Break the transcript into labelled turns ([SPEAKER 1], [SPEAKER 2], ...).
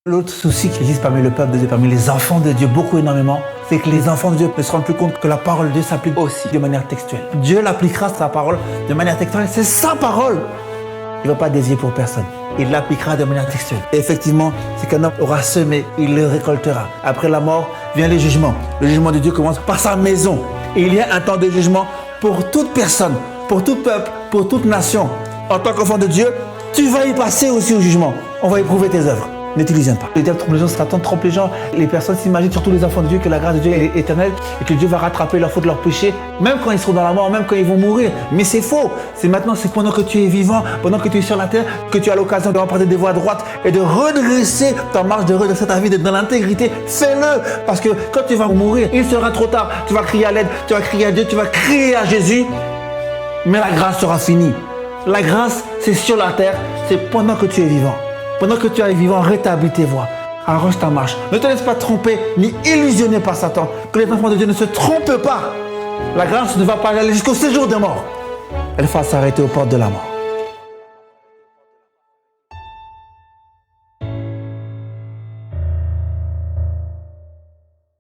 [SPEAKER 1] L'autre souci qui existe parmi le peuple de Dieu, parmi les enfants de Dieu, beaucoup énormément, c'est que les enfants de Dieu ne se rendent plus compte que la parole de Dieu s'applique aussi de manière textuelle. Dieu l'appliquera sa parole de manière textuelle, c'est sa parole. Il ne va pas dévier pour personne. Il l'appliquera de manière textuelle. Et effectivement, c'est qu'un homme aura semé, il le récoltera. Après la mort, vient le jugement. Le jugement de Dieu commence par sa maison. Et il y a un temps de jugement pour toute personne, pour tout peuple, pour toute nation. En tant qu'enfant de Dieu, tu vas y passer aussi au jugement. On va éprouver tes œuvres. Ne t'illusionne pas. Le diable trompe les gens, Satan trompe les gens. Les personnes s'imaginent, surtout les enfants de Dieu, que la grâce de Dieu est éternelle et que Dieu va rattraper leurs fautes, leurs péchés, même quand ils seront dans la mort, même quand ils vont mourir. Mais c'est faux. C'est maintenant, c'est pendant que tu es vivant, pendant que tu es sur la terre, que tu as l'occasion de remporter des voies droites et de redresser ta marche, de redresser ta vie, d'être dans l'intégrité. Fais-le. Parce que quand tu vas mourir, il sera trop tard. Tu vas crier à l'aide, tu vas crier à Dieu, tu vas crier à Jésus. Mais la grâce sera finie. La grâce, c'est sur la terre, c'est pendant que tu es vivant. Pendant que tu es vivant, rétablis tes voies. Arrange ta marche. Ne te laisse pas tromper ni illusionner par Satan. Que les enfants de Dieu ne se trompent pas. La grâce ne va pas aller jusqu'au séjour des morts. Elle va s'arrêter aux portes de la mort.